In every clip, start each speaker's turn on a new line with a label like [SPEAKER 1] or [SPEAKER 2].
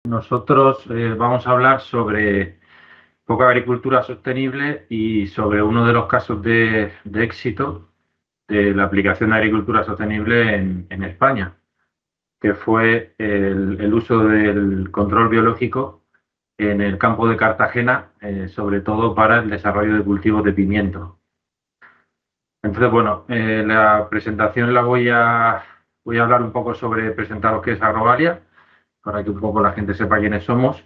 [SPEAKER 1] Nosotros vamos a hablar sobre poca agricultura sostenible y sobre uno de los casos de éxito de la aplicación de agricultura sostenible en España, que fue el uso del control biológico en el campo de Cartagena, sobre todo para el desarrollo de cultivos de pimiento. Entonces, bueno, la presentación voy a hablar un poco sobre presentaros qué es Agrovalia, para que un poco la gente sepa quiénes somos.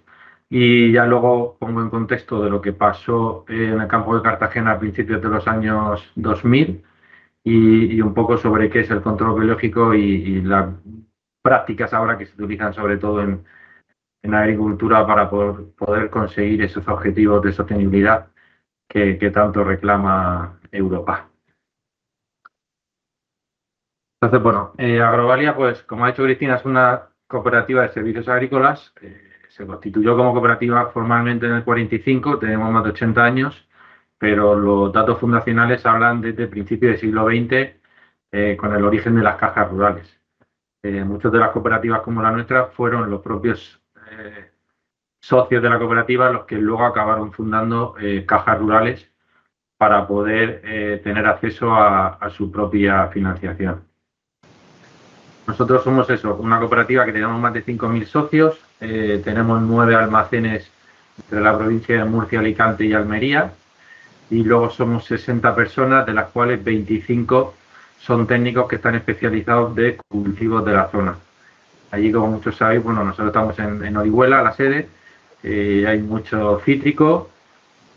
[SPEAKER 1] Y ya luego pongo en contexto de lo que pasó en el campo de Cartagena a principios de los años 2000 y un poco sobre qué es el control biológico y las prácticas ahora que se utilizan sobre todo en agricultura para poder conseguir esos objetivos de sostenibilidad que tanto reclama Europa. Entonces, bueno, Agrovalia, pues como ha dicho Cristina, es una cooperativa de servicios agrícolas. Se constituyó como cooperativa formalmente en el 45, tenemos más de 80 años, pero los datos fundacionales hablan desde principios del siglo XX, con el origen de las cajas rurales. Muchas de las cooperativas como la nuestra fueron los propios socios de la cooperativa los que luego acabaron fundando cajas rurales para poder tener acceso a su propia financiación. Nosotros somos eso, una cooperativa que tenemos más de 5.000 socios, tenemos 9 almacenes entre la provincia de Murcia, Alicante y Almería, y luego somos 60 personas, de las cuales 25 son técnicos que están especializados de cultivos de la zona. Allí, como muchos sabéis, bueno, nosotros estamos en Orihuela, la sede, hay mucho cítrico,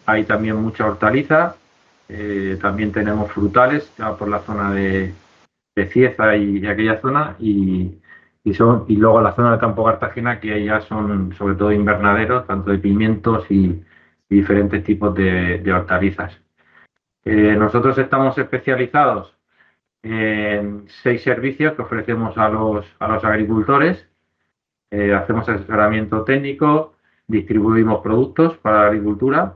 [SPEAKER 1] hay también mucha hortaliza, también tenemos frutales, ya por la zona de Cieza y aquella zona, y luego la zona del campo Cartagena, que ya son sobre todo invernaderos, tanto de pimientos y diferentes tipos de hortalizas. Nosotros estamos especializados en 6 servicios que ofrecemos a los agricultores. Hacemos asesoramiento técnico, distribuimos productos para la agricultura,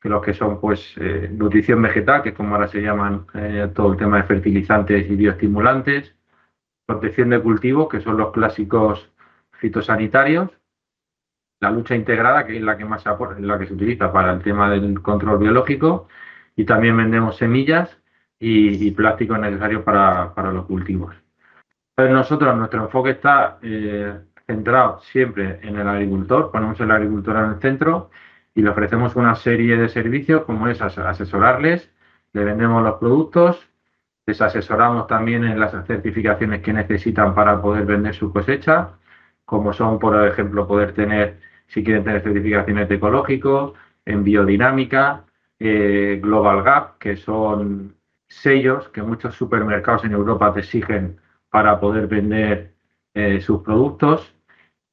[SPEAKER 1] que los que son pues nutrición vegetal, que es como ahora se llaman todo el tema de fertilizantes y bioestimulantes, protección de cultivos, que son los clásicos fitosanitarios, la lucha integrada, que es la que más la que se utiliza para el tema del control biológico, y también vendemos semillas y plásticos necesarios para los cultivos. Entonces nosotros, nuestro enfoque está centrado siempre en el agricultor, ponemos el agricultor en el centro y le ofrecemos una serie de servicios como es asesorarles, le vendemos los productos, les asesoramos también en las certificaciones que necesitan para poder vender su cosecha, como son, por ejemplo, poder tener, si quieren tener certificaciones de ecológico, en biodinámica, Global Gap, que son sellos que muchos supermercados en Europa te exigen para poder vender sus productos.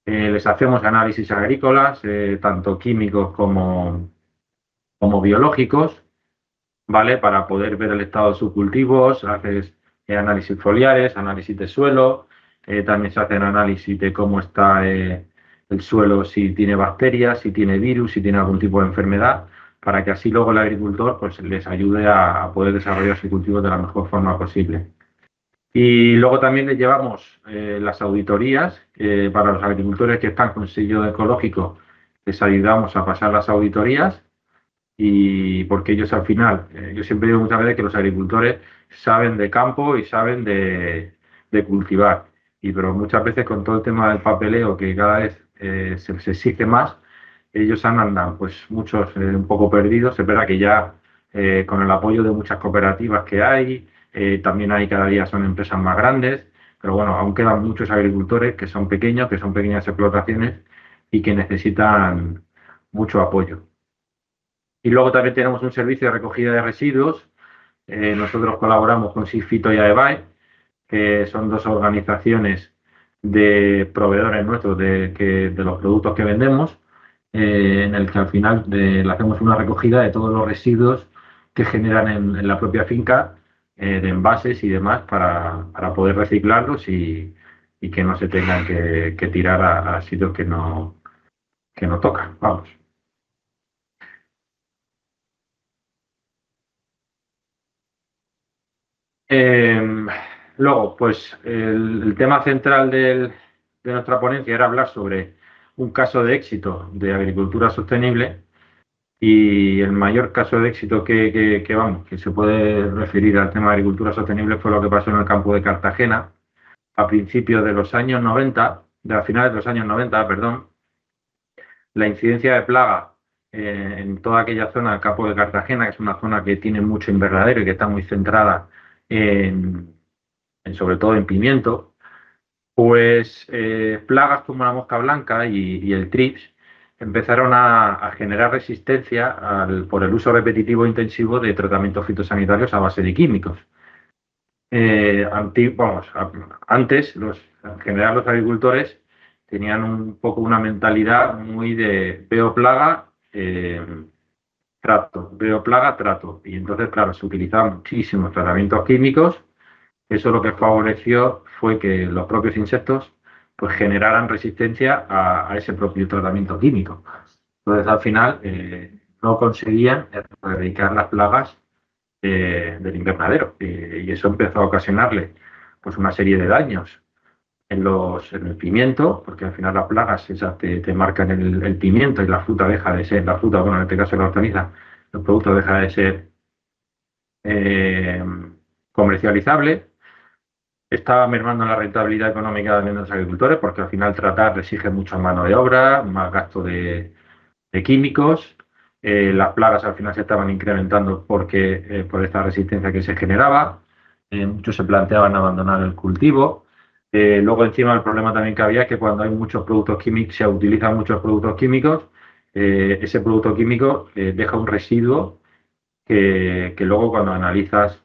[SPEAKER 1] Les hacemos análisis agrícolas, tanto químicos como biológicos, ¿vale? Para poder ver el estado de sus cultivos, haces análisis foliares, análisis de suelo, también se hacen análisis de cómo está el suelo, si tiene bacterias, si tiene virus, si tiene algún tipo de enfermedad, para que así luego el agricultor pues, les ayude a poder desarrollar sus cultivos de la mejor forma posible. Y luego también les llevamos las auditorías para los agricultores que están con sello ecológico, les ayudamos a pasar las auditorías y porque ellos al final, yo siempre digo muchas veces que los agricultores saben de campo y saben de cultivar, pero muchas veces con todo el tema del papeleo que cada vez se exige más, ellos andan pues muchos un poco perdidos. Es verdad que ya con el apoyo de muchas cooperativas que hay, también hay cada día son empresas más grandes, pero bueno, aún quedan muchos agricultores que son pequeños, que son pequeñas explotaciones y que necesitan mucho apoyo. Y luego también tenemos un servicio de recogida de residuos. Nosotros colaboramos con Sigfito y AEBAE, que son 2 organizaciones de proveedores nuestros de los productos que vendemos, en el que al final le hacemos una recogida de todos los residuos que generan en la propia finca, de envases y demás, para poder reciclarlos y que no se tengan que tirar a sitios que no tocan. Vamos. Eh, Luego, pues el tema central de nuestra ponencia era hablar sobre un caso de éxito de agricultura sostenible y el mayor caso de éxito vamos, que se puede referir al tema de agricultura sostenible fue lo que pasó en el campo de Cartagena a principios de los años 90, de a finales de los años 90, perdón. La incidencia de plaga en toda aquella zona del campo de Cartagena, que es una zona que tiene mucho invernadero y que está muy centrada en, sobre todo en pimiento, pues plagas como la mosca blanca y el trips empezaron a generar resistencia por el uso repetitivo e intensivo de tratamientos fitosanitarios a base de químicos. Antes, en general, los agricultores tenían un poco una mentalidad muy de veo plaga, trato, veo plaga, trato. Y entonces, claro, se utilizaban muchísimos tratamientos químicos. Eso lo que favoreció fue que los propios insectos pues generaran resistencia a ese propio tratamiento químico. Entonces, al final, no conseguían erradicar las plagas del invernadero y eso empezó a ocasionarle pues una serie de daños en el pimiento, porque al final las plagas esas te marcan el pimiento y la fruta deja de ser, la fruta, bueno, en este caso la hortaliza, el producto deja de ser eh, comercializable. Estaba mermando la rentabilidad económica de los agricultores porque al final tratar exige mucha mano de obra, más gasto de químicos. Las plagas al final se estaban incrementando por esta resistencia que se generaba. Muchos se planteaban abandonar el cultivo. Luego encima el problema también que había es que cuando hay muchos productos químicos, se utilizan muchos productos químicos, ese producto químico deja un residuo que luego cuando analizas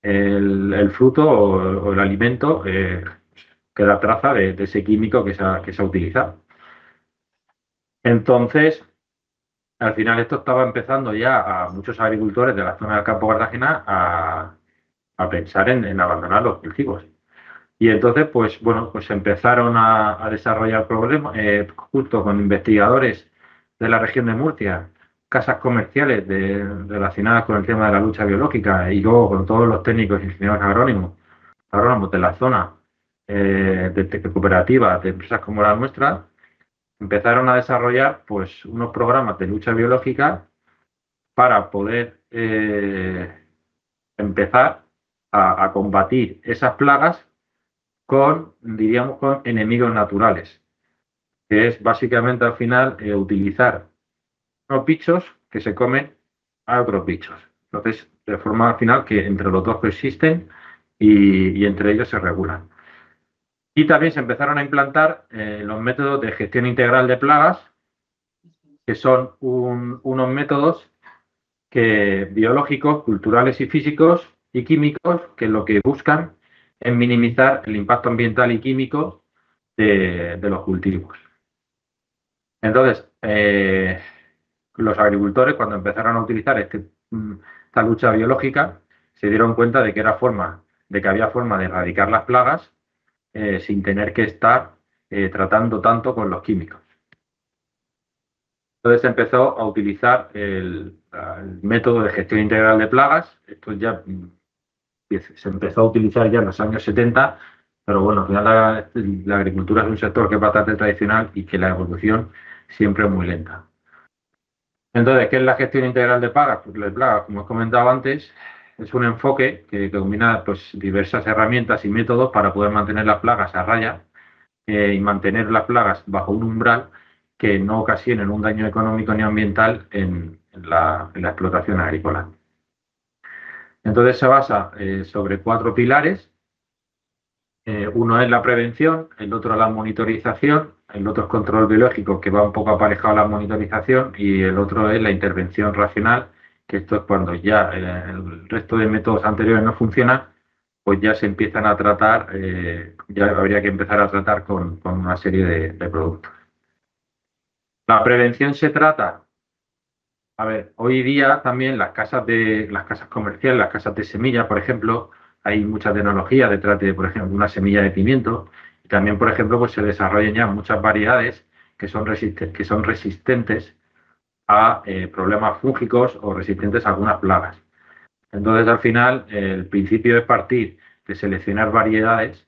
[SPEAKER 1] el fruto o el alimento queda traza de ese químico que se ha utilizado. Entonces, al final esto estaba empezando ya a muchos agricultores de la zona del campo Cartagena a pensar en abandonar los cultivos. Y entonces, pues bueno, pues empezaron a desarrollar problemas, justo con investigadores de la región de Murcia, casas comerciales relacionadas con el tema de la lucha biológica y luego con todos los técnicos y ingenieros agrónomos de la zona, de cooperativas, de empresas como la nuestra, empezaron a desarrollar pues unos programas de lucha biológica para poder empezar a combatir esas plagas diríamos, con enemigos naturales, que es básicamente al final utilizar unos bichos que se comen a otros bichos. Entonces, de forma al final que entre los dos coexisten y entre ellos se regulan. Y también se empezaron a implantar los métodos de gestión integral de plagas, que son unos métodos biológicos, culturales y físicos y químicos que lo que buscan es minimizar el impacto ambiental y químico de los cultivos. Entonces, los agricultores, cuando empezaron a utilizar esta lucha biológica, se dieron cuenta de que había forma de erradicar las plagas sin tener que estar tratando tanto con los químicos. Entonces se empezó a utilizar el método de gestión integral de plagas. Esto ya se empezó a utilizar ya en los años 70, pero bueno, al final la agricultura es un sector que es bastante tradicional y que la evolución siempre es muy lenta. Entonces, ¿qué es la gestión integral de plagas? Pues de plagas, como he comentado antes, es un enfoque que combina pues, diversas herramientas y métodos para poder mantener las plagas a raya y mantener las plagas bajo un umbral que no ocasionen un daño económico ni ambiental en la explotación agrícola. Entonces se basa sobre 4 pilares. Uno es la prevención, el otro es la monitorización, el otro es control biológico, que va un poco aparejado a la monitorización, y el otro es la intervención racional, que esto es cuando ya el resto de métodos anteriores no funcionan, pues ya se empiezan a tratar, ya habría que empezar a tratar con una serie de productos. La prevención se trata, a ver, hoy día también las casas comerciales, las casas de semillas, por ejemplo, hay mucha tecnología detrás de, por ejemplo, una semilla de pimiento. Y también, por ejemplo, pues se desarrollan ya muchas variedades que son resistentes a problemas fúngicos o resistentes a algunas plagas. Entonces, al final, el principio es partir de seleccionar variedades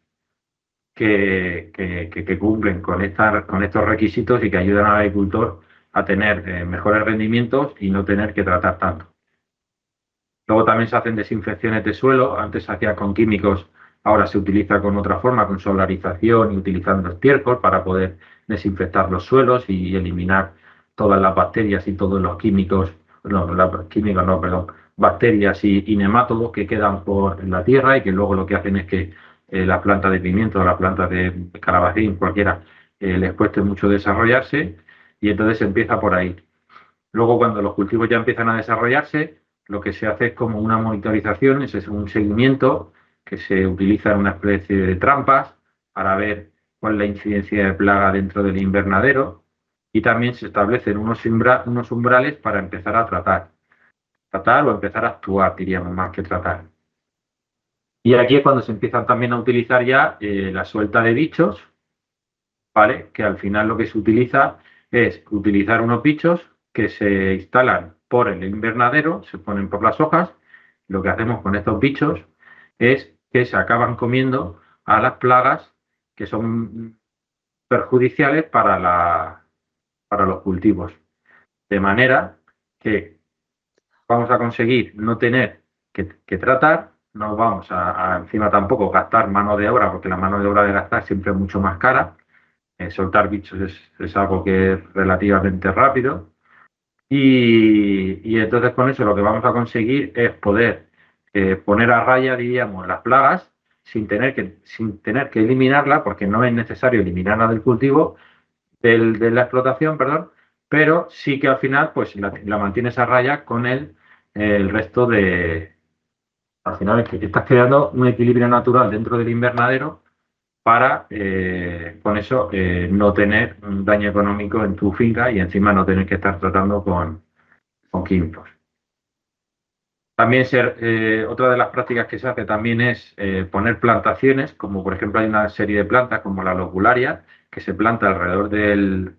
[SPEAKER 1] que cumplen con estos requisitos y que ayudan al agricultor a tener mejores rendimientos y no tener que tratar tanto. Luego también se hacen desinfecciones de suelo. Antes se hacía con químicos, ahora se utiliza con otra forma, con solarización y utilizando estiércol para poder desinfectar los suelos y eliminar todas las bacterias y todos los químicos, químicos no, perdón, bacterias y nemátodos que quedan por la tierra y que luego lo que hacen es que la planta de pimiento o la planta de calabacín, cualquiera, les cueste mucho desarrollarse y entonces empieza por ahí. Luego, cuando los cultivos ya empiezan a desarrollarse, lo que se hace es como una monitorización, ese es un seguimiento que se utiliza en una especie de trampas para ver cuál es la incidencia de plaga dentro del invernadero y también se establecen unos umbrales para empezar a tratar o empezar a actuar, diríamos, más que tratar. Y aquí es cuando se empiezan también a utilizar ya la suelta de bichos, ¿vale? Que al final lo que se utiliza es utilizar unos bichos que se instalan por el invernadero, se ponen por las hojas. Lo que hacemos con estos bichos es que se acaban comiendo a las plagas que son perjudiciales para los cultivos. De manera que vamos a conseguir no tener que tratar, no vamos a encima tampoco gastar mano de obra, porque la mano de obra de gastar siempre es mucho más cara. Soltar bichos es algo que es relativamente rápido y entonces con eso lo que vamos a conseguir es poder poner a raya, diríamos, las plagas sin tener que eliminarla, porque no es necesario eliminarla del cultivo, de la explotación, perdón, pero sí que al final pues la mantienes a raya con el resto de... Al final es que estás creando un equilibrio natural dentro del invernadero para con eso no tener un daño económico en tu finca y encima no tener que estar tratando con químicos. También otra de las prácticas que se hace también es poner plantaciones, como por ejemplo hay una serie de plantas como la locularia que se planta alrededor del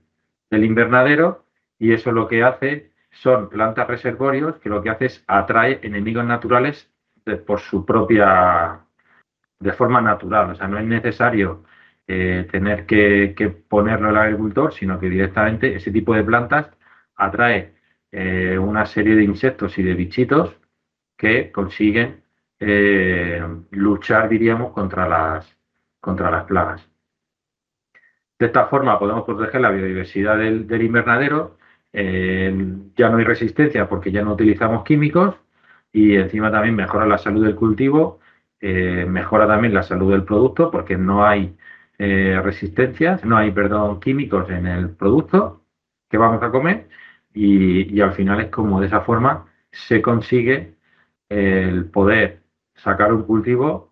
[SPEAKER 1] invernadero y eso lo que hace son plantas reservorios que lo que hace es atrae enemigos naturales por su propia de forma natural. O sea, no es necesario tener que ponerlo el agricultor, sino que directamente ese tipo de plantas atrae una serie de insectos y de bichitos que consiguen luchar, diríamos, contra las plagas. De esta forma podemos proteger la biodiversidad del invernadero, ya no hay resistencia porque ya no utilizamos químicos y encima también mejora la salud del cultivo, mejora también la salud del producto porque no hay resistencias, no hay, perdón, químicos en el producto que vamos a comer y al final es como de esa forma se consigue el poder sacar un cultivo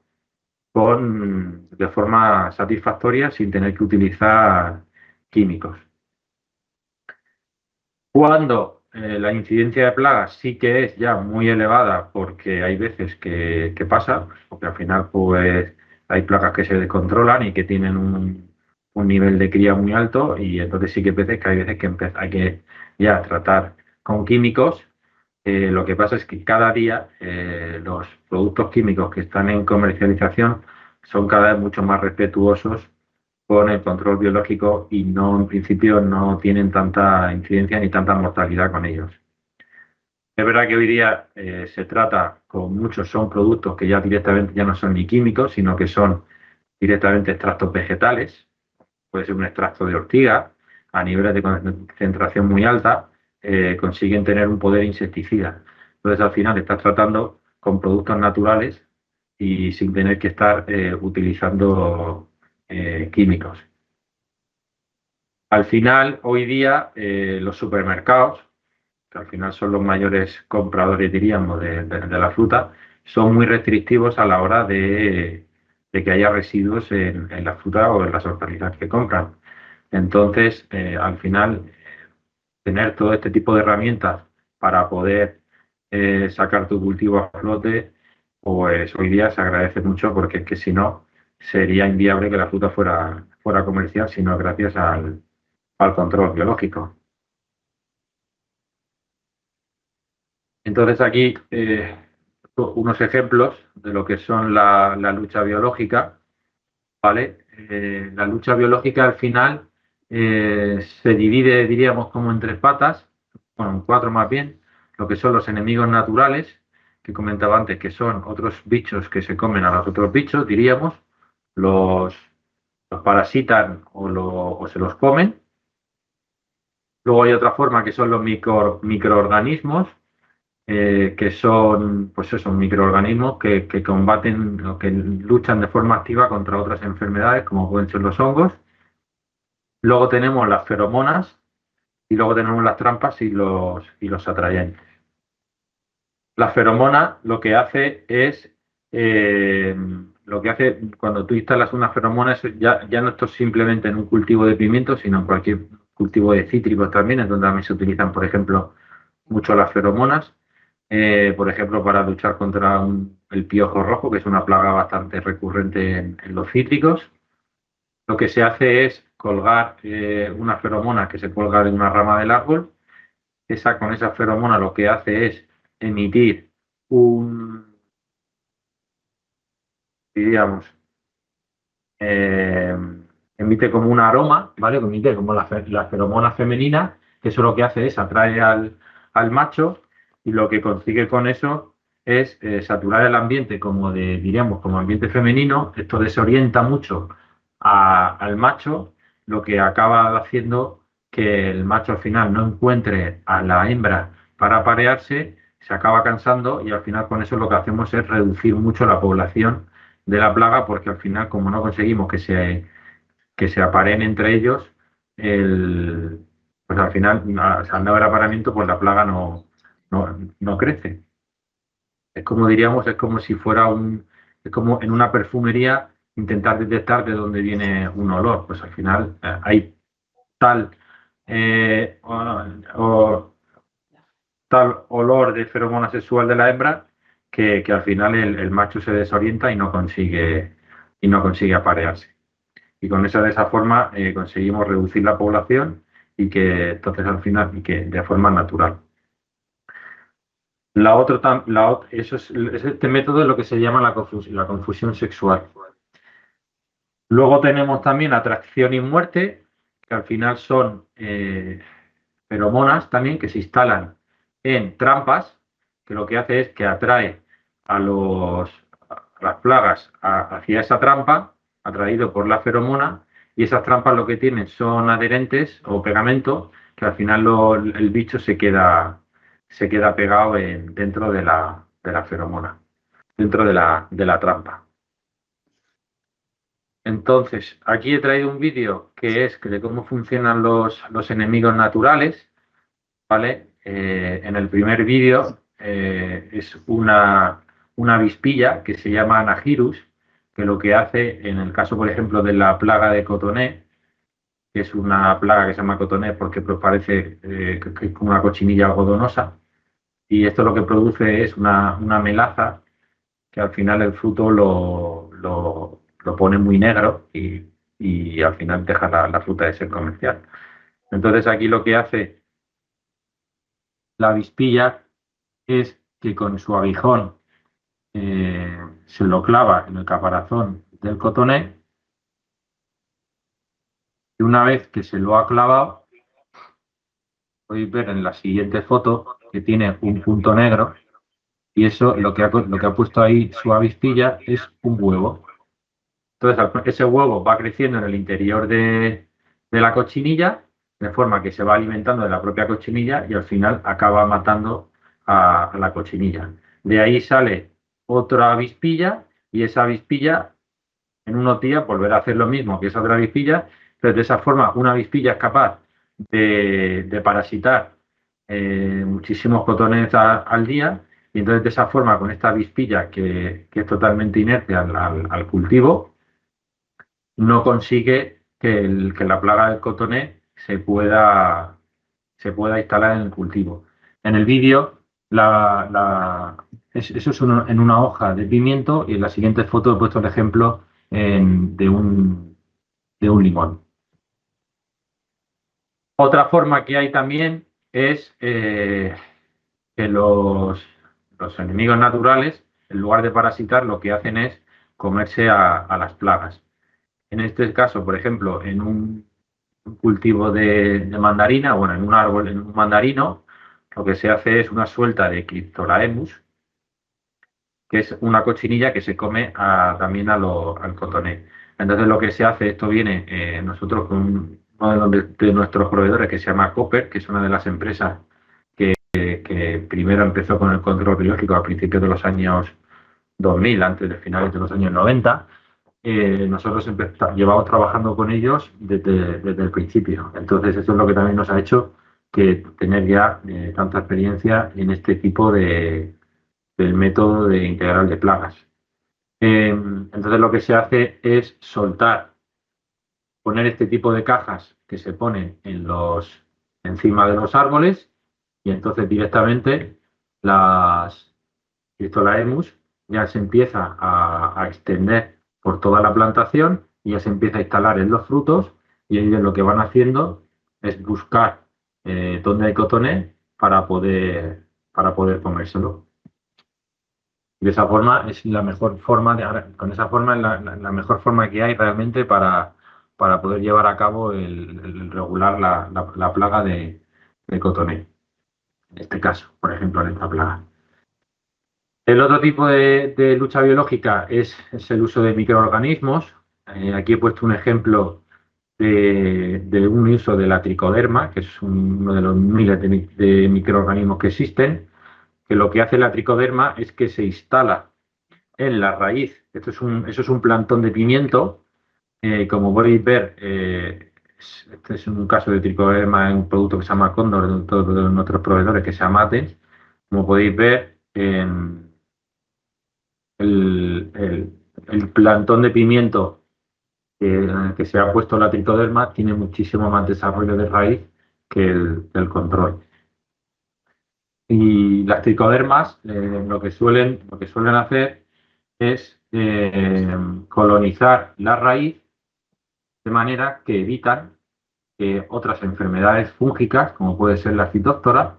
[SPEAKER 1] de forma satisfactoria sin tener que utilizar químicos. Cuando la incidencia de plagas sí que es ya muy elevada, porque hay veces que pasa, porque al final pues hay plagas que se descontrolan y que tienen un nivel de cría muy alto y entonces sí que hay veces que hay que ya tratar con químicos. Lo que pasa es que cada día los productos químicos que están en comercialización son cada vez mucho más respetuosos con el control biológico y no, en principio, no tienen tanta incidencia ni tanta mortalidad con ellos. Es verdad que hoy día se trata con muchos, son productos que ya directamente ya no son ni químicos, sino que son directamente extractos vegetales. Puede ser un extracto de ortiga a niveles de concentración muy alta, consiguen tener un poder insecticida. Entonces, al final, estás tratando con productos naturales y sin tener que estar utilizando químicos. Al final, hoy día, los supermercados, que al final son los mayores compradores, diríamos, de la fruta, son muy restrictivos a la hora de que haya residuos en la fruta o en las hortalizas que compran. Entonces, al final, tener todo este tipo de herramientas para poder sacar tu cultivo a flote, pues hoy día se agradece mucho porque es que si no, sería inviable que la fruta fuera comercial, sino gracias al control biológico. Entonces aquí unos ejemplos de lo que son la lucha biológica, ¿vale? la lucha biológica al final se divide, diríamos, como en tres patas, bueno, en cuatro más bien, lo que son los enemigos naturales, que comentaba antes, que son otros bichos que se comen a los otros bichos, diríamos, los, los parasitan o se los comen. Luego hay otra forma que son los microorganismos, que son, pues eso, microorganismos que combaten o que luchan de forma activa contra otras enfermedades, como pueden ser los hongos. Luego tenemos las feromonas y luego tenemos las trampas y los atrayentes. La feromona lo que hace es, lo que hace cuando tú instalas una feromona, ya no esto simplemente en un cultivo de pimientos, sino en cualquier cultivo de cítricos también, en donde también se utilizan, por ejemplo, mucho las feromonas, por ejemplo, para luchar contra el piojo rojo, que es una plaga bastante recurrente en los cítricos. Lo que se hace es colgar una feromona que se cuelga de una rama del árbol. Con esa feromona lo que hace es emitir un, diríamos, eh, emite como un aroma, ¿vale? Emite como la feromona femenina, que eso lo que hace es atrae al macho y lo que consigue con eso es saturar el ambiente como diríamos, como ambiente femenino. Esto desorienta mucho al macho, lo que acaba haciendo que el macho al final no encuentre a la hembra para aparearse, se acaba cansando y al final con eso lo que hacemos es reducir mucho la población de la plaga, porque al final, como no conseguimos que se apareen entre ellos, pues al final, al no haber apareamiento, pues la plaga no crece. Es como diríamos, es como si fuera es como en una perfumería intentar detectar de dónde viene un olor. Pues al final hay tal, eh, o- o tal olor de feromona sexual de la hembra que al final el macho se desorienta y no consigue aparearse. Y con esa, de esa forma conseguimos reducir la población y que entonces al final, y que de forma natural. Este método es lo que se llama la confusión sexual. Luego tenemos también atracción y muerte, que al final son feromonas también que se instalan en trampas, que lo que hace es que atrae a las plagas hacia esa trampa, atraído por la feromona, y esas trampas lo que tienen son adherentes o pegamento, que al final el bicho se queda pegado dentro de la feromona, dentro de la trampa. Entonces, aquí he traído un vídeo que es de cómo funcionan los enemigos naturales, ¿vale? En el primer vídeo es una avispilla que se llama Anagirus, que lo que hace, en el caso, por ejemplo, de la plaga de cotoné, que es una plaga que se llama cotoné porque pues, parece que es como una cochinilla algodonosa, y esto lo que produce es una melaza que al final el fruto lo pone muy negro y al final deja la fruta de ser comercial. Entonces aquí lo que hace la avispilla es que con su aguijón se lo clava en el caparazón del cotoné y una vez que se lo ha clavado, podéis ver en la siguiente foto que tiene un punto negro y eso lo que ha puesto ahí su avispilla es un huevo. Entonces ese huevo va creciendo en el interior de la cochinilla de forma que se va alimentando de la propia cochinilla y al final acaba matando a la cochinilla. De ahí sale otra avispilla y esa avispilla en unos días volverá a hacer lo mismo que esa otra avispilla, pero de esa forma una avispilla es capaz de parasitar muchísimos cotones al día y entonces de esa forma con esta avispilla que es totalmente inerte al cultivo, no consigue que la plaga del cotoné se pueda instalar en el cultivo. En el vídeo, eso es en una hoja de pimiento y en la siguiente foto he puesto el ejemplo de un limón. Otra forma que hay también es que los enemigos naturales, en lugar de parasitar, lo que hacen es comerse a las plagas. En este caso, por ejemplo, en un cultivo de mandarina, bueno, en un árbol, en un mandarino, lo que se hace es una suelta de Cryptolaemus, que es una cochinilla que se come también al cotoné. Entonces lo que se hace, esto viene nosotros con uno de nuestros proveedores que se llama Copper, que es una de las empresas que primero empezó con el control biológico a principios de los años 2000, antes de finales de los años 90. Nosotros llevamos trabajando con ellos desde el principio. Entonces eso es lo que también nos ha hecho que tener ya tanta experiencia en este tipo del método de integral de plagas. Entonces lo que se hace es soltar, poner este tipo de cajas que se ponen encima de los árboles y entonces directamente las Cryptolaemus ya se empieza a extender por toda la plantación y ya se empieza a instalar en los frutos y ellos lo que van haciendo es buscar dónde hay cotoné para poder comérselo. De esa forma es la mejor forma con esa forma es la mejor forma que hay realmente para poder llevar a cabo el regular la plaga de cotoné. En este caso, por ejemplo, en esta plaga. El otro tipo de lucha biológica es el uso de microorganismos. Aquí he puesto un ejemplo de un uso de la tricoderma, que es uno de los miles de microorganismos que existen, que lo que hace la tricoderma es que se instala en la raíz. Eso es un plantón de pimiento. Como podéis ver, este es un caso de tricoderma en un producto que se llama Cóndor, de todos de nuestros proveedores, que se llama Athens. Como podéis ver, el plantón de pimiento que se ha puesto la tricoderma tiene muchísimo más desarrollo de raíz que el control. Y las tricodermas lo que suelen hacer es colonizar la raíz de manera que evitan que otras enfermedades fúngicas, como puede ser la fitóctora,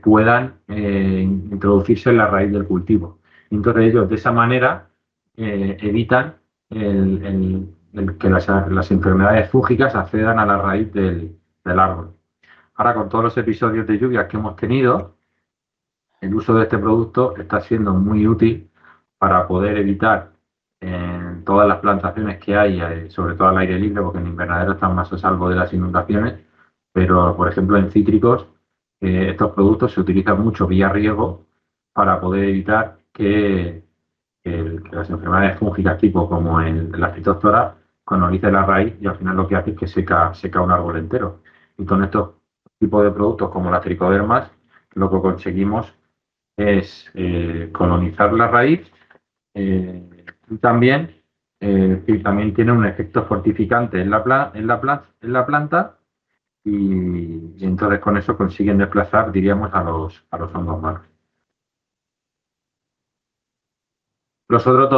[SPEAKER 1] puedan introducirse en la raíz del cultivo. Entonces ellos de esa manera evitan que las enfermedades fúngicas accedan a la raíz del árbol. Ahora, con todos los episodios de lluvias que hemos tenido, el uso de este producto está siendo muy útil para poder evitar en todas las plantaciones que hay, sobre todo al aire libre, porque en invernadero están más a salvo de las inundaciones, pero por ejemplo en cítricos estos productos se utilizan mucho vía riego para poder evitar que las enfermedades fúngicas tipo como la fitóctora colonice la raíz y al final lo que hace es que seca un árbol entero. Y con estos tipos de productos como las tricodermas, lo que conseguimos es colonizar la raíz y también tiene un efecto fortificante en la planta y entonces con eso consiguen desplazar, diríamos, a los hongos malos. Otros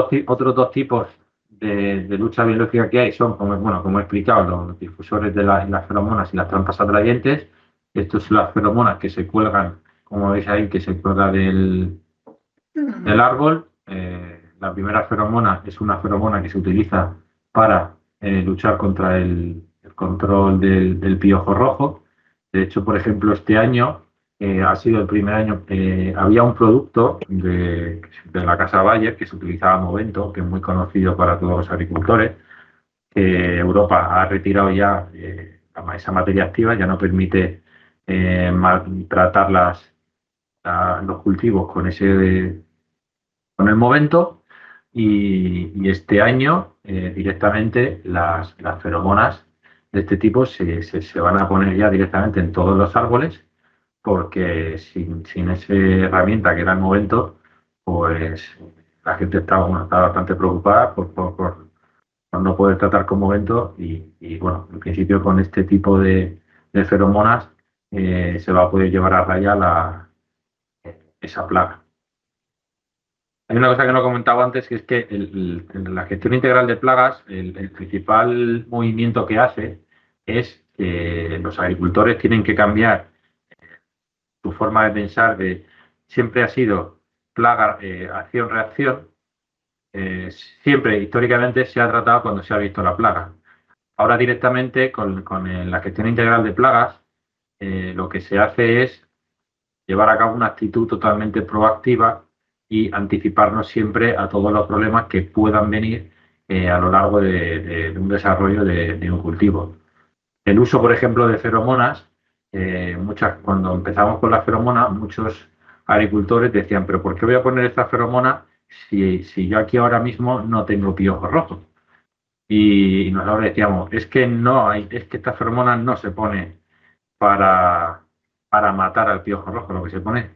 [SPEAKER 1] dos tipos de lucha biológica que hay son, como he explicado, los difusores de las feromonas y las trampas atrayentes. Estas son las feromonas que se cuelgan, como veis ahí, que se cuelga del árbol. La primera feromona es una feromona que se utiliza para luchar contra el control del piojo rojo. De hecho, por ejemplo, este año ha sido el primer año. Había un producto de la casa Bayer que se utilizaba Movento, que es muy conocido para todos los agricultores, que Europa ha retirado ya esa materia activa, ya no permite tratar los cultivos con el Movento y este año directamente las feromonas de este tipo se van a poner ya directamente en todos los árboles porque sin esa herramienta que era el Movento, pues la gente está bastante preocupada por no poder tratar con Movento y, bueno, en principio con este tipo de feromonas se va a poder llevar a raya esa plaga. Hay una cosa que no he comentado antes, que es que en la gestión integral de plagas, el principal movimiento que hace es que los agricultores tienen que cambiar su forma de pensar siempre ha sido plaga, acción-reacción, eh, siempre históricamente se ha tratado cuando se ha visto la plaga. Ahora directamente con la gestión integral de plagas, lo que se hace es llevar a cabo una actitud totalmente proactiva y anticiparnos siempre a todos los problemas que puedan venir a lo largo de un desarrollo de un cultivo. El uso, por ejemplo, de feromonas, cuando empezamos con las feromonas, muchos agricultores decían, pero ¿por qué voy a poner esta feromona si yo aquí ahora mismo no tengo piojos rojos? Y nosotros decíamos, es que no hay, es que esta feromona no se pone para, para matar al piojo rojo, lo que se pone,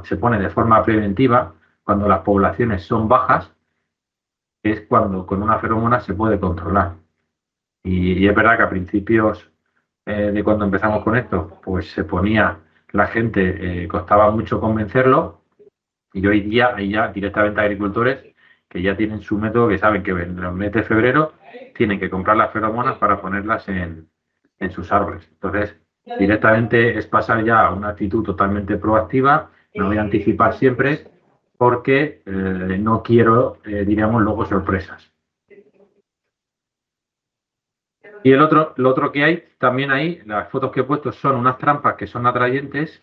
[SPEAKER 1] se pone de forma preventiva cuando las poblaciones son bajas, es cuando con una feromona se puede controlar. Y es verdad que a principios de cuando empezamos con esto, pues se ponía la gente, costaba mucho convencerlo, y hoy día hay ya directamente agricultores que ya tienen su método, que saben que en el mes de febrero tienen que comprar las feromonas para ponerlas en sus árboles. Entonces, directamente es pasar ya a una actitud totalmente proactiva, me voy a anticipar siempre porque no quiero, diríamos, luego sorpresas. Y lo otro que hay, también ahí, las fotos que he puesto son unas trampas que son atrayentes.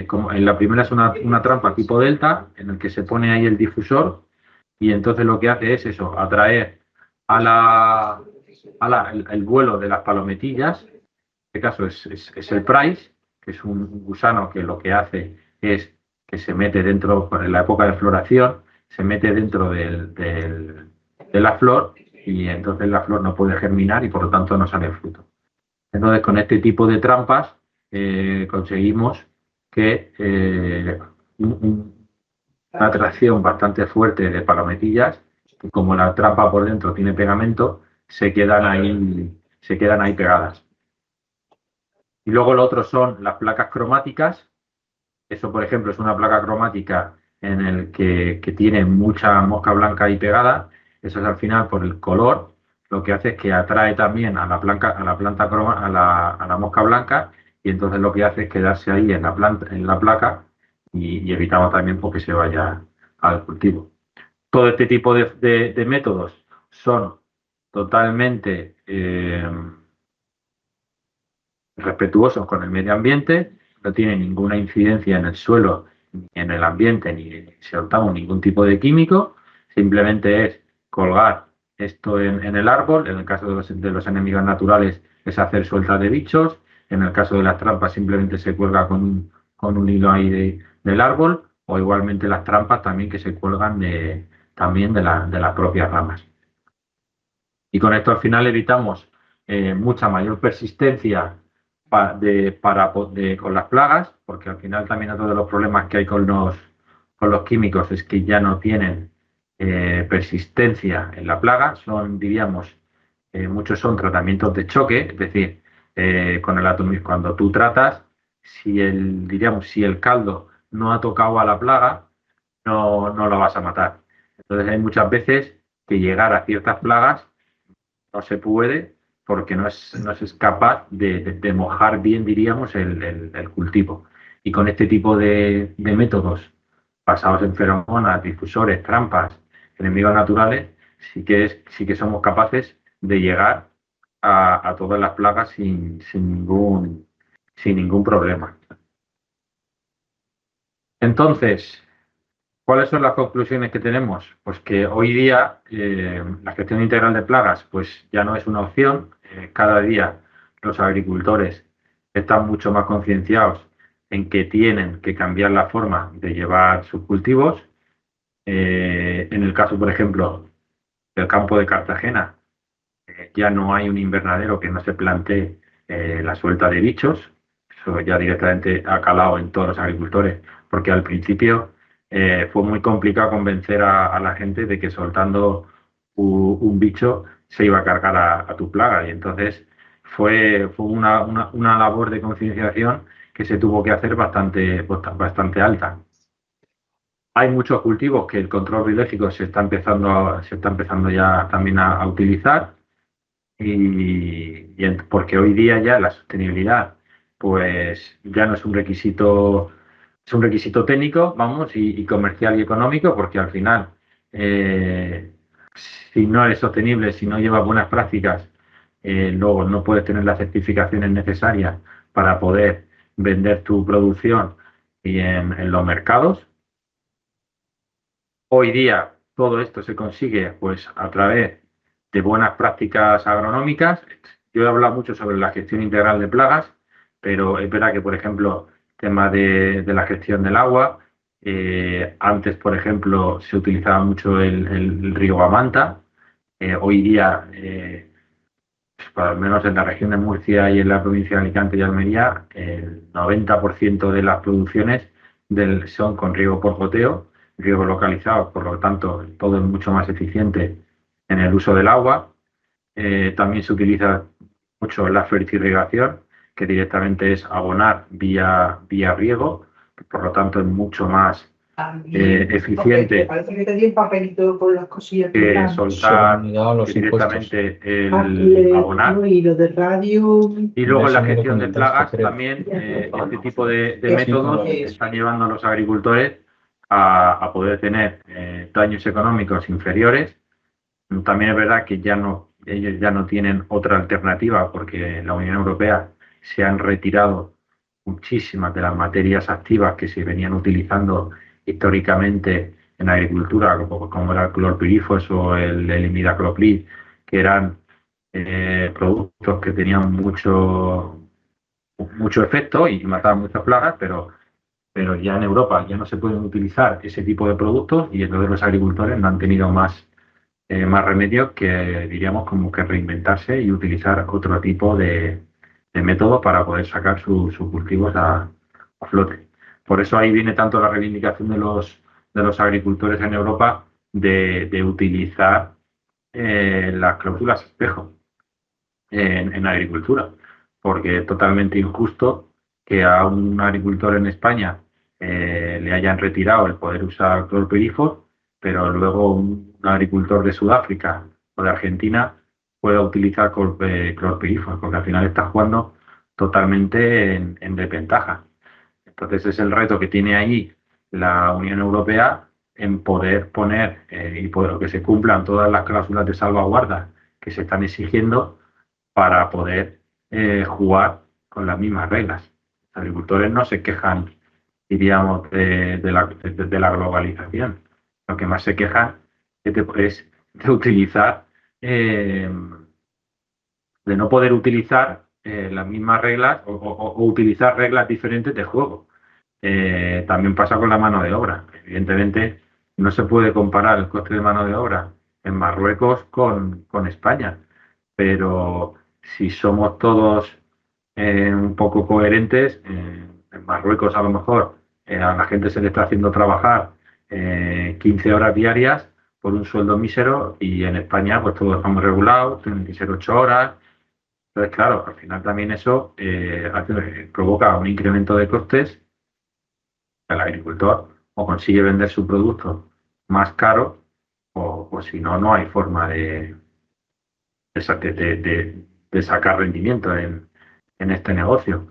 [SPEAKER 1] Como en la primera es una trampa tipo delta, en el que se pone ahí el difusor, y entonces lo que hace es eso, atraer a el vuelo de las palometillas. En este caso es el price, que es un gusano que lo que hace es que se mete dentro, en la época de floración, se mete dentro de la flor, y entonces la flor no puede germinar y por lo tanto no sale fruto. Entonces, con este tipo de trampas conseguimos que una atracción bastante fuerte de palometillas, que como la trampa por dentro tiene pegamento, se quedan ahí pegadas. Y luego lo otro son las placas cromáticas. Eso, por ejemplo, es una placa cromática en el que tiene mucha mosca blanca ahí pegada. Eso es al final por el color. Lo que hace es que atrae también a la planta a la mosca blanca, y entonces lo que hace es quedarse ahí en la planta, en la placa, y evitamos también porque se vaya al cultivo. Todo este tipo de métodos son totalmente respetuosos con el medio ambiente, no tienen ninguna incidencia en el suelo, ni en el ambiente, ni soltamos ningún tipo de químico, simplemente es colgar esto en el árbol. En el caso de los enemigos naturales es hacer suelta de bichos, en el caso de las trampas simplemente se cuelga con un hilo ahí del árbol, o igualmente las trampas también que se cuelgan también de las propias ramas. Y con esto al final evitamos mucha mayor persistencia con las plagas, porque al final también otro de los problemas que hay con los químicos es que ya no tienen persistencia en la plaga. Son, diríamos, muchos son tratamientos de choque, es decir, con el atomismo, cuando tú tratas, diríamos, si el caldo no ha tocado a la plaga, no lo vas a matar. Entonces hay muchas veces que llegar a ciertas plagas no se puede porque no es capaz de mojar bien, diríamos, el cultivo. Y con este tipo de métodos basados en feromonas, difusores, trampas, enemigos naturales, sí que somos capaces de llegar a todas las plagas sin ningún problema. Entonces, ¿cuáles son las conclusiones que tenemos? Pues que hoy día la gestión integral de plagas pues ya no es una opción. Cada día los agricultores están mucho más concienciados en que tienen que cambiar la forma de llevar sus cultivos. En el caso, por ejemplo, del campo de Cartagena, ya no hay un invernadero que no se plantee la suelta de bichos. Eso ya directamente ha calado en todos los agricultores, porque al principio fue muy complicado convencer a la gente de que soltando un bicho se iba a cargar a tu plaga. Y entonces fue una labor de concienciación que se tuvo que hacer bastante alta. Hay muchos cultivos que el control biológico se está empezando ya también a utilizar, porque hoy día ya la sostenibilidad pues ya no es un requisito técnico, vamos, y comercial y económico, porque al final eh, si no eres sostenible, si no llevas buenas prácticas, luego no puedes tener las certificaciones necesarias para poder vender tu producción y en los mercados. Hoy día todo esto se consigue pues a través de buenas prácticas agronómicas. Yo he hablado mucho sobre la gestión integral de plagas, pero es verdad que, por ejemplo, temas de la gestión del agua, antes, por ejemplo, se utilizaba mucho el riego a manta. Hoy día, pues, al menos en la región de Murcia y en la provincia de Alicante y Almería, el 90% de las producciones son con riego por goteo, riego localizado, por lo tanto, todo es mucho más eficiente en el uso del agua. También se utiliza mucho la fertirrigación, que directamente es abonar vía riego, por lo tanto es mucho más eficiente
[SPEAKER 2] parece que te di un papelito con las cosillas que
[SPEAKER 1] que
[SPEAKER 2] eran.
[SPEAKER 1] soltar
[SPEAKER 3] Los impuestos.
[SPEAKER 1] directamente
[SPEAKER 2] Aquí
[SPEAKER 1] el abonar.
[SPEAKER 2] y lo de radio.
[SPEAKER 1] Y luego en la
[SPEAKER 3] Eso me lo
[SPEAKER 1] gestión de
[SPEAKER 3] comentaste,
[SPEAKER 1] plagas
[SPEAKER 3] creo.
[SPEAKER 1] también este tipo de
[SPEAKER 2] Sí,
[SPEAKER 1] métodos
[SPEAKER 2] sí.
[SPEAKER 1] están llevando a los agricultores a poder tener daños económicos inferiores. También es verdad que ellos ya no tienen otra alternativa porque en la Unión Europea se han retirado muchísimas de las materias activas que se venían utilizando históricamente en agricultura, como era el clorpirifos o el imidacloprid, que eran productos que tenían mucho efecto y mataban muchas plagas, pero ya en Europa ya no se pueden utilizar ese tipo de productos y entonces los agricultores no han tenido más remedio que, diríamos, como que reinventarse y utilizar otro tipo de método para poder sacar sus cultivos a flote. Por eso ahí viene tanto la reivindicación de los agricultores en Europa de utilizar las cláusulas espejo en agricultura, porque es totalmente injusto que a un agricultor en España le hayan retirado el poder usar clorpirifos, pero luego un agricultor de Sudáfrica o de Argentina pueda utilizar clorpirifos, porque al final está jugando totalmente en desventaja. Entonces es el reto que tiene ahí la Unión Europea en poder poner y poder que se cumplan todas las cláusulas de salvaguarda que se están exigiendo para poder jugar con las mismas reglas. Los agricultores no se quejan, diríamos, de la globalización. Lo que más se quejan es de utilizar, de no poder utilizar las mismas reglas o utilizar reglas diferentes de juego. También pasa con la mano de obra. Evidentemente, no se puede comparar el coste de mano de obra en Marruecos con España, pero si somos todos un poco coherentes, en Marruecos a lo mejor a la gente se le está haciendo trabajar 15 horas diarias por un sueldo mísero y en España pues todos estamos regulados, tienen que ser 8 horas. Entonces, claro, al final también eso provoca un incremento de costes. El agricultor o consigue vender su producto más caro o si no, no hay forma de sacar rendimiento en este negocio.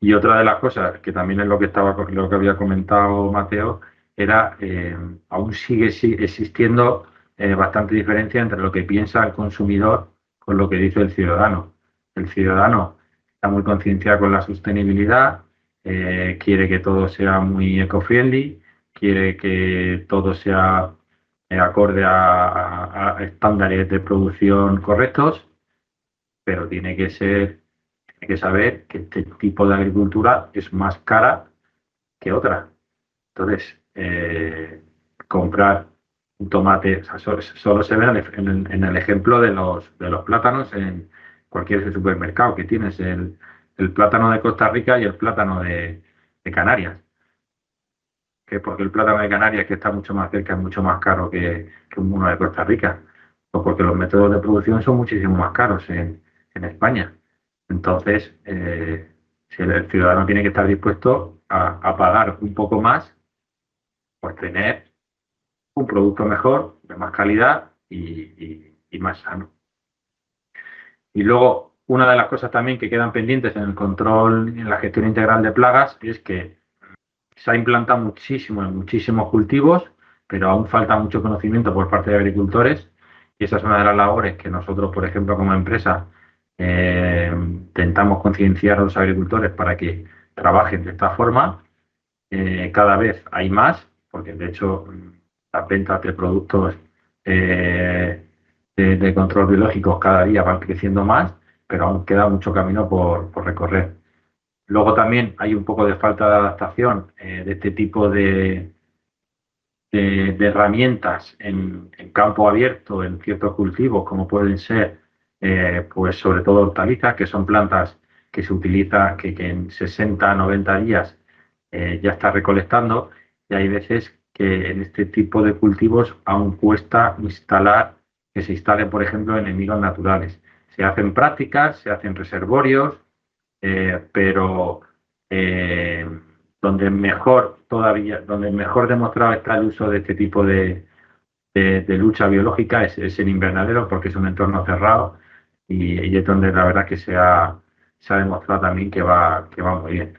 [SPEAKER 1] Y otra de las cosas, que también es lo que había comentado Mateo, era aún sigue existiendo bastante diferencia entre lo que piensa el consumidor con lo que dice el ciudadano. El ciudadano está muy concienciado con la sostenibilidad, quiere que todo sea muy eco-friendly, quiere que todo sea acorde a estándares de producción correctos, pero tiene que saber que este tipo de agricultura es más cara que otra. Entonces, comprar un tomate, o sea, solo se ve en el ejemplo de los plátanos en cualquier supermercado que tienes, el plátano de Costa Rica y el plátano de Canarias. Que porque el plátano de Canarias, que está mucho más cerca, es mucho más caro que uno de Costa Rica, o porque los métodos de producción son muchísimo más caros en España. Entonces, si el ciudadano tiene que estar dispuesto a pagar un poco más por tener un producto mejor, de más calidad y más sano. Y luego, una de las cosas también que quedan pendientes en el control y en la gestión integral de plagas es que se ha implantado muchísimo en muchísimos cultivos pero aún falta mucho conocimiento por parte de agricultores y esa es una de las labores que nosotros, por ejemplo, como empresa, intentamos concienciar a los agricultores para que trabajen de esta forma. Cada vez hay más, porque de hecho las ventas de productos de control biológico cada día van creciendo más, pero aún queda mucho camino por recorrer. Luego también hay un poco de falta de adaptación de este tipo de herramientas en campo abierto, en ciertos cultivos, como pueden ser, pues sobre todo hortalizas, que son plantas que se utilizan, que en 60, 90 días ya está recolectando, y hay veces que en este tipo de cultivos aún cuesta que se instalen, por ejemplo, enemigos naturales. Se hacen prácticas, se hacen reservorios, pero eh, donde mejor demostrado está el uso de este tipo de lucha biológica es en invernadero, porque es un entorno cerrado y es donde la verdad que se ha demostrado también que va muy bien.